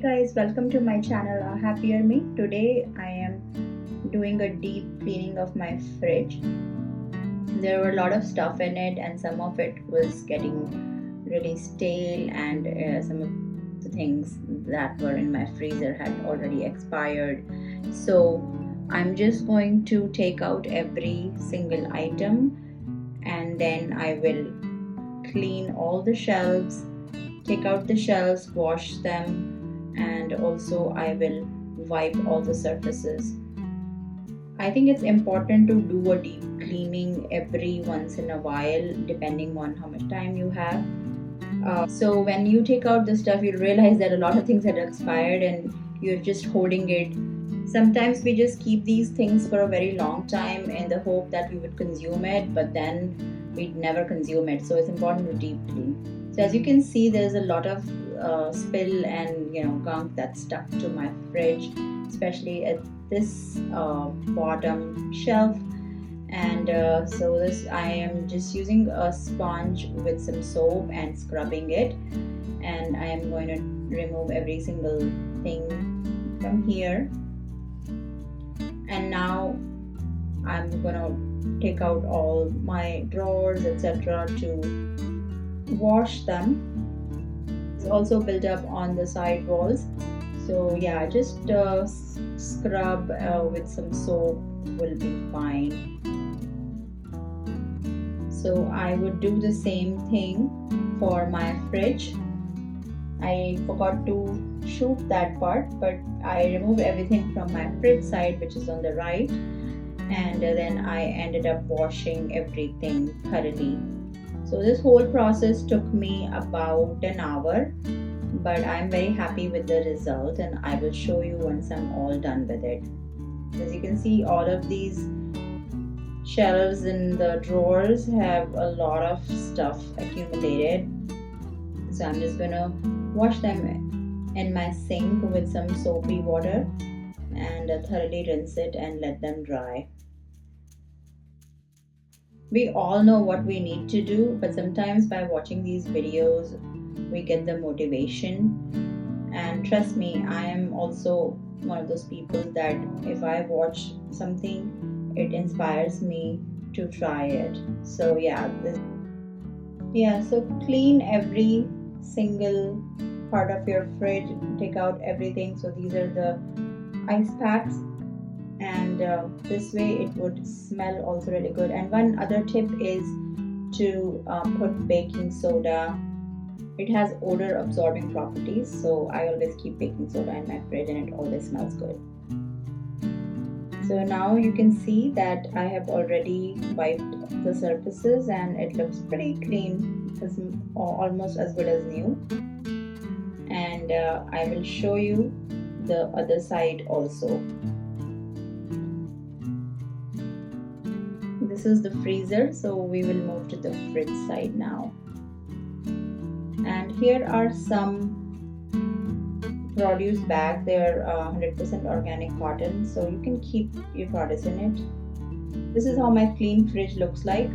guys, welcome to my channel Happier Me. Today I am doing a deep cleaning of my fridge. There were a lot of stuff in it and some of it was getting really stale, and some of the things that were in my freezer had already expired. So I'm just going to take out every single item and then I will clean all the shelves, take out the shelves, wash them, and also I will wipe all the surfaces. I think it's important to do a deep cleaning every once in a while depending on how much time you have. So when you take out the stuff, you'll realize that a lot of things had expired and you're just holding it. Sometimes we just keep these things for a very long time in the hope that we would consume it, but then we'd never consume it. So it's important to deep clean. So as you can see, there's a lot of spill and gunk that's stuck to my fridge, especially at this bottom shelf. And so this, I am just using a sponge with some soap and scrubbing it, and I am going to remove every single thing from here. And now I'm gonna take out all my drawers, etc., to wash them. It's also built up on the side walls, so yeah, just scrub with some soap will be fine. So I would do the same thing for my fridge. I forgot to shoot that part, but I removed everything from my fridge side, which is on the right, and then I ended up washing everything thoroughly. So this whole process took me about an hour, but I'm very happy with the result and I will show you once I'm all done with it. As you can see, all of these shelves in the drawers have a lot of stuff accumulated. So I'm just gonna wash them in my sink with some soapy water and thoroughly rinse it and let them dry. We all know what we need to do, but sometimes by watching these videos we get the motivation. And trust me, I am also one of those people that if I watch something, it inspires me to try it. So so clean every single part of your fridge, take out everything. So these are the ice packs, and this way it would smell also really good. And one other tip is to put baking soda. It has odor absorbing properties, so I always keep baking soda in my fridge and it always smells good. So now you can see that I have already wiped the surfaces and it looks pretty clean. It's almost as good as new. And I will show you the other side also. This is the freezer, so we will move to the fridge side now. And here are some produce bag. They're 100% organic cotton, so you can keep your produce in it. This is how my clean fridge looks like.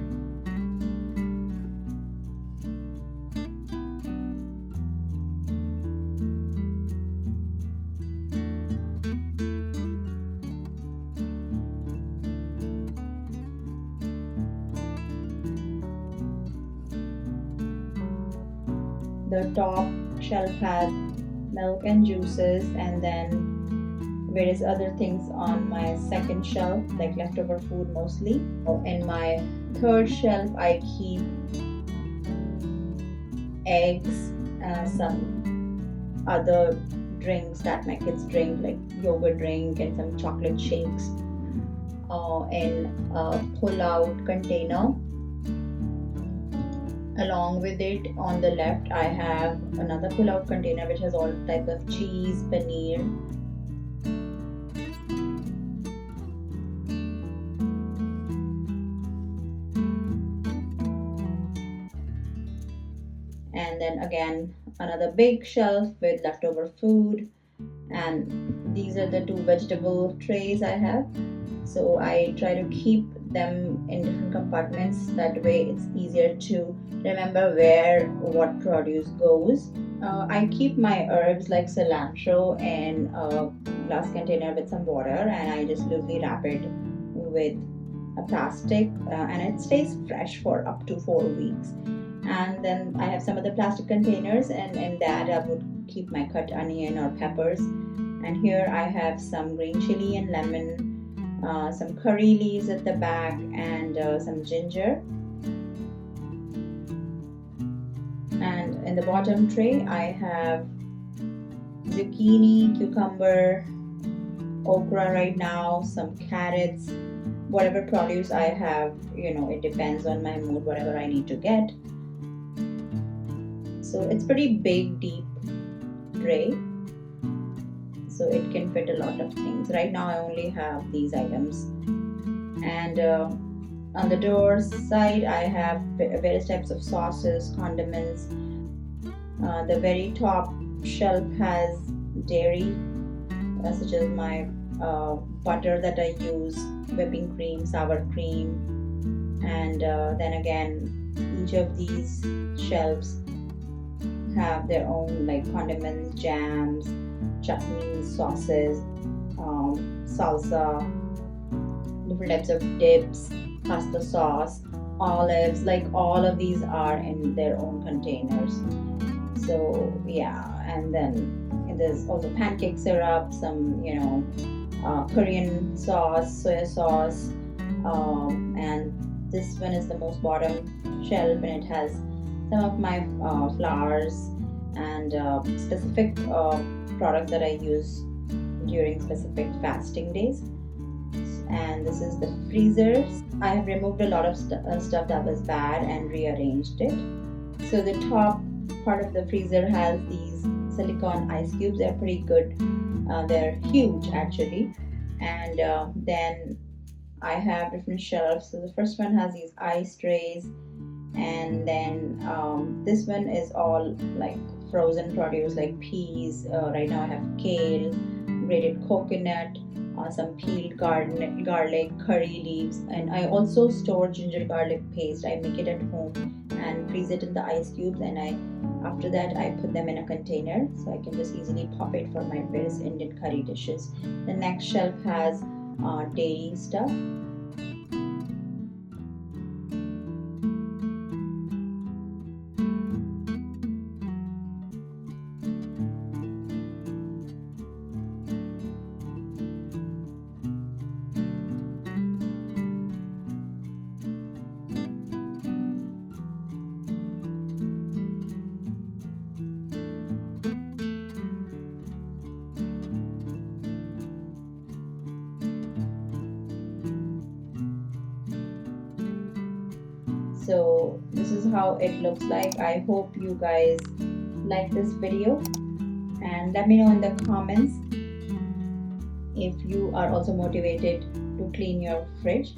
The top shelf has milk and juices, and then various other things on my second shelf, like leftover food mostly. In my third shelf I keep eggs, some other drinks that my kids drink, like yogurt drink and some chocolate shakes, in a pull-out container. Along with it, on the left, I have another pull-out container which has all types of cheese, paneer. And then again, another big shelf with leftover food. And these are the two vegetable trays I have. So I try to keep them in different compartments. That way it's easier to remember where what produce goes. I keep my herbs like cilantro in a glass container with some water, and I just loosely wrap it with a plastic, and it stays fresh for up to 4 weeks. And then I have some other plastic containers, and in that I would keep my cut onion or peppers. And here I have some green chili and lemon, some curry leaves at the back, and some ginger. And in the bottom tray I have zucchini, cucumber, okra right now, some carrots, whatever produce I have, it depends on my mood, whatever I need to get. So it's pretty big, deep tray, so it can fit a lot of things. Right now I only have these items. And on the door side I have various types of sauces, condiments. The very top shelf has dairy, such as my butter that I use, whipping cream, sour cream, and then again each of these shelves have their own like condiments, jams, chutneys, sauces, salsa, different types of dips, pasta sauce, olives, like all of these are in their own containers. So yeah, and then there's also pancake syrup, some Korean sauce, soya sauce, and this one is the most bottom shelf, and it has some of my flours and specific products that I use during specific fasting days. And this is the freezer. I have removed a lot of stuff that was bad and rearranged it. So the top part of the freezer has these silicone ice cubes. They're pretty good. They're huge actually. And then I have different shelves. So the first one has these ice trays, and then this one is all like frozen produce like peas. Right now I have kale, grated coconut, some peeled garlic, curry leaves, and I also store ginger garlic paste. I make it at home and freeze it in the ice cubes, and after that I put them in a container so I can just easily pop it for my various Indian curry dishes. The next shelf has dairy stuff. So this is how it looks like. I hope you guys like this video, and let me know in the comments if you are also motivated to clean your fridge.